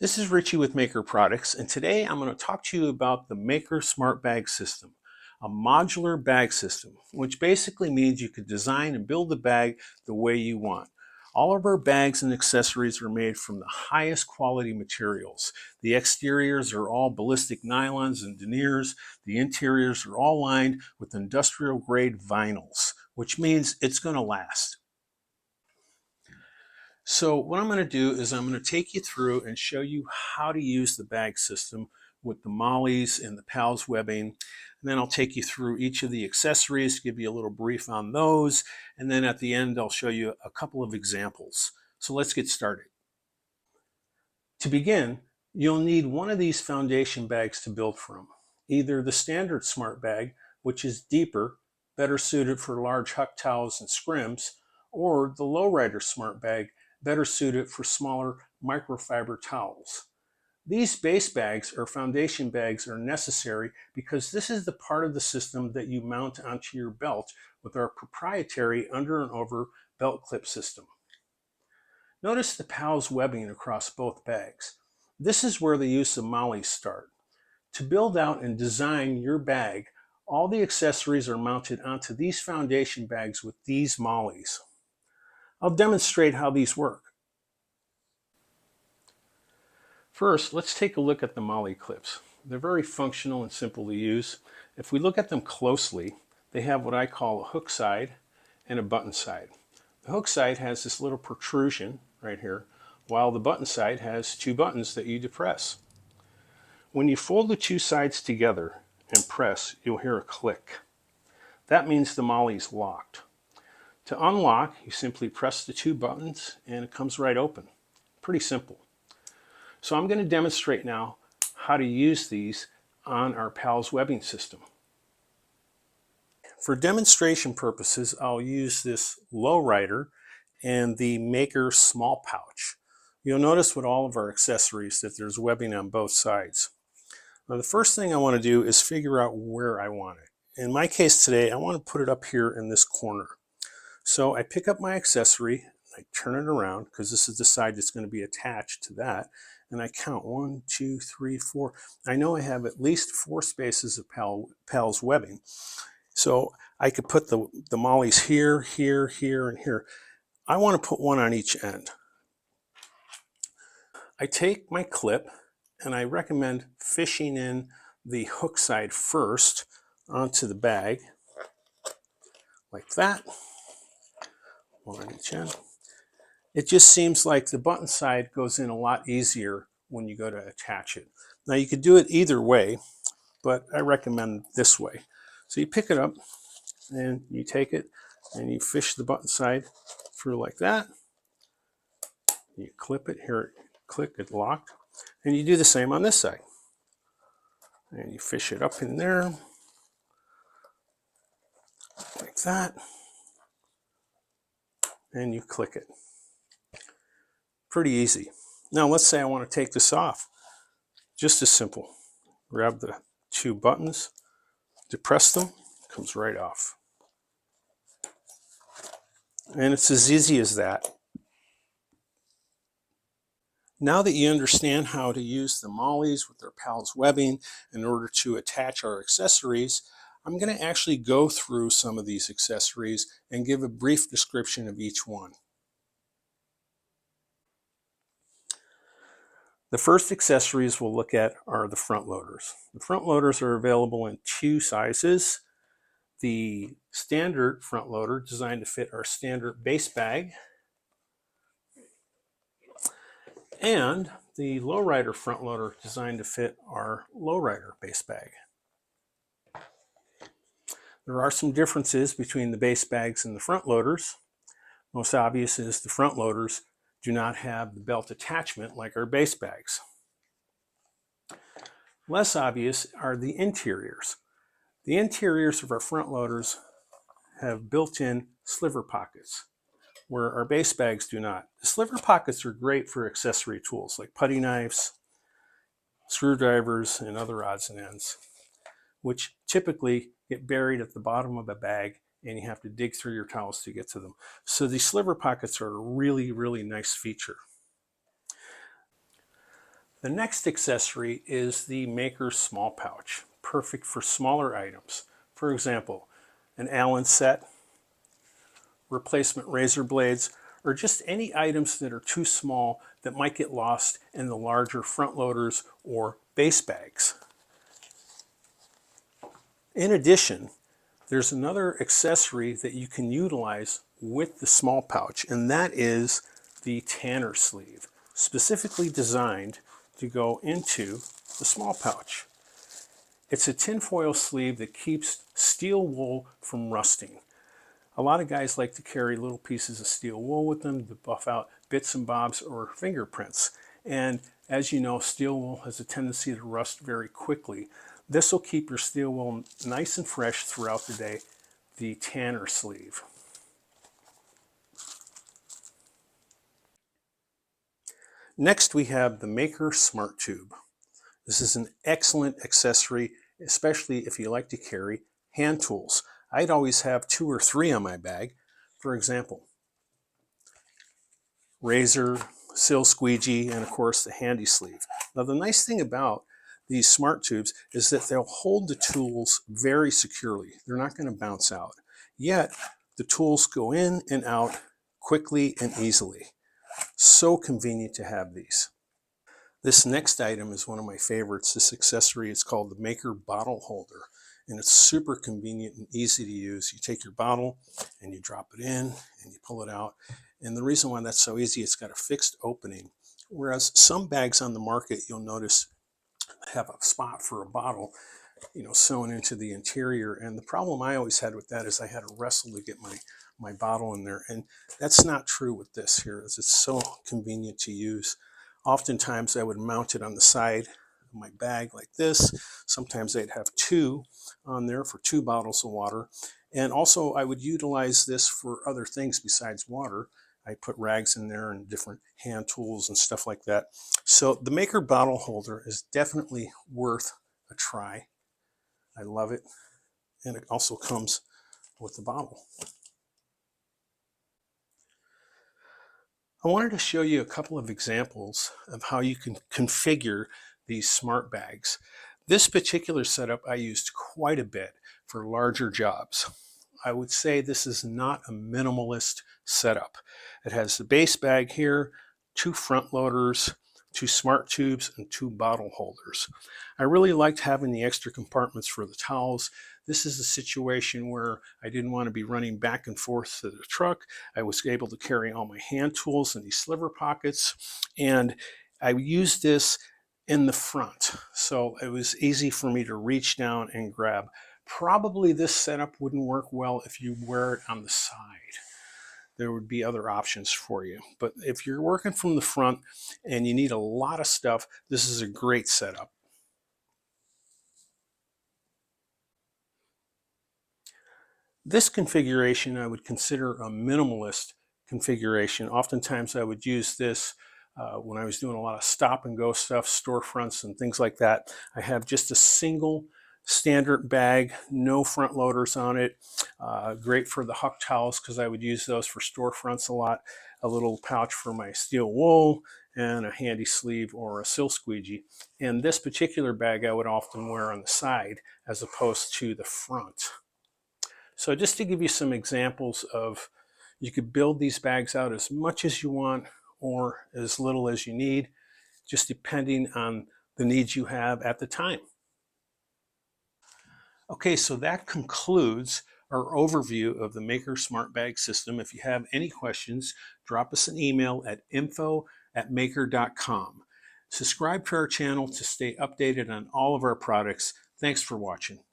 This is Richie with Maykker Products, and today I'm going to talk to you about the Maykker Smart Bag System, a modular bag system, which basically means you can design and build the bag the way you want. All of our bags and accessories are made from the highest quality materials. The exteriors are all ballistic nylons and deniers. The interiors are all lined with industrial grade vinyls, which means it's going to last. So what I'm going to do is I'm going to take you through and show you how to use the bag system with the mollies and the PALS webbing. And then I'll take you through each of the accessories, give you a little brief on those. And then at the end, I'll show you a couple of examples. So let's get started. To begin, you'll need one of these foundation bags to build from. Either the standard smart bag, which is deeper, better suited for large huck towels and scrims, or the lowrider smart bag, better suited for smaller microfiber towels. These base bags or foundation bags are necessary because this is the part of the system that you mount onto your belt with our proprietary under and over belt clip system. Notice the PALS webbing across both bags. This is where the use of mollies start. To build out and design your bag, all the accessories are mounted onto these foundation bags with these mollies. I'll demonstrate how these work. First, let's take a look at the molly clips. They're very functional and simple to use. If we look at them closely, they have what I call a hook side and a button side. The hook side has this little protrusion right here, while the button side has two buttons that you depress. When you fold the two sides together and press, you'll hear a click. That means the molly's locked. To unlock, you simply press the two buttons and it comes right open. Pretty simple. So I'm going to demonstrate now how to use these on our PALS webbing system. For demonstration purposes, I'll use this lowrider and the Maykker small pouch. You'll notice with all of our accessories that there's webbing on both sides. Now the first thing I want to do is figure out where I want it. In my case today, I want to put it up here in this corner. So I pick up my accessory, I turn it around because this is the side that's going to be attached to that, and I count 1, 2, 3, 4. I know I have at least 4 spaces of PALS webbing. So I could put the mollies here, here, here, and here. I want to put one on each end. I take my clip and I recommend fishing in the hook side first onto the bag, like that. One on each end. It just seems like the button side goes in a lot easier when you go to attach it. Now you could do it either way, but I recommend this way. So you pick it up and you take it and you fish the button side through like that. You clip it, here it click, it locked. And you do the same on this side. And you fish it up in there, like that. And you click it. Pretty easy. Now let's say I want to take this off. Just as simple. Grab the two buttons, depress them, comes right off. And it's as easy as that. Now that you understand how to use the mollies with their PALS webbing in order to attach our accessories, I'm going to actually go through some of these accessories and give a brief description of each one. The first accessories we'll look at are the front loaders. The front loaders are available in 2 sizes. The standard front loader designed to fit our standard base bag, and the lowrider front loader designed to fit our lowrider base bag. There are some differences between the base bags and the front loaders. Most obvious is the front loaders do not have the belt attachment like our base bags. Less obvious are the interiors. The interiors of our front loaders have built-in sliver pockets, where our base bags do not. The sliver pockets are great for accessory tools like putty knives, screwdrivers, and other odds and ends, which typically get buried at the bottom of a bag and you have to dig through your towels to get to them. So these sliver pockets are a really, really nice feature. The next accessory is the Maykker small pouch, perfect for smaller items. For example, an Allen set, replacement razor blades, or just any items that are too small that might get lost in the larger front loaders or base bags. In addition, there's another accessory that you can utilize with the small pouch, and that is the tanner sleeve, specifically designed to go into the small pouch. It's a tinfoil sleeve that keeps steel wool from rusting. A lot of guys like to carry little pieces of steel wool with them to buff out bits and bobs or fingerprints. And as you know, steel wool has a tendency to rust very quickly. This will keep your steel wool nice and fresh throughout the day, the tanner sleeve. Next, we have the Maykker Smart Tube. This is an excellent accessory, especially if you like to carry hand tools. I'd always have 2 or 3 on my bag. For example, razor, sill squeegee, and of course the handy sleeve. Now the nice thing about these smart tubes is that they'll hold the tools very securely. They're not going to bounce out. Yet the tools go in and out quickly and easily. So convenient to have these. This next item is one of my favorites. This accessory is called the Maykker bottle holder, and it's super convenient and easy to use. You take your bottle and you drop it in and you pull it out. And the reason why that's so easy, it's got a fixed opening. Whereas some bags on the market, you'll notice, have a spot for a bottle, sewn into the interior. And the problem I always had with that is I had to wrestle to get my bottle in there. And that's not true with this here, as it's so convenient to use. Oftentimes I would mount it on the side of my bag like this. Sometimes I'd have 2 on there for 2 bottles of water. And also I would utilize this for other things besides water. I put rags in there and different hand tools and stuff like that. So the Maykker bottle holder is definitely worth a try. I love it. And it also comes with the bottle. I wanted to show you a couple of examples of how you can configure these smart bags. This particular setup I used quite a bit for larger jobs. I would say this is not a minimalist setup. It has the base bag here, 2 front loaders, 2 smart tubes, and 2 bottle holders. I really liked having the extra compartments for the towels. This is a situation where I didn't want to be running back and forth to the truck. I was able to carry all my hand tools in these sliver pockets, and I used this in the front, so it was easy for me to reach down and grab. Probably this setup wouldn't work well if you wear it on the side. There would be other options for you. But if you're working from the front and you need a lot of stuff, this is a great setup. This configuration I would consider a minimalist configuration. Oftentimes I would use this when I was doing a lot of stop and go stuff, storefronts and things like that. I have just a single standard bag, no front loaders on it. Great for the huck towels because I would use those for storefronts a lot. A little pouch for my steel wool and a handy sleeve or a sill squeegee. And this particular bag I would often wear on the side as opposed to the front. So just to give you some examples of, you could build these bags out as much as you want or as little as you need, just depending on the needs you have at the time. Okay, so that concludes our overview of the Maykker Smart Bag System. If you have any questions, drop us an email at info@maykker.com. Subscribe to our channel to stay updated on all of our products. Thanks for watching.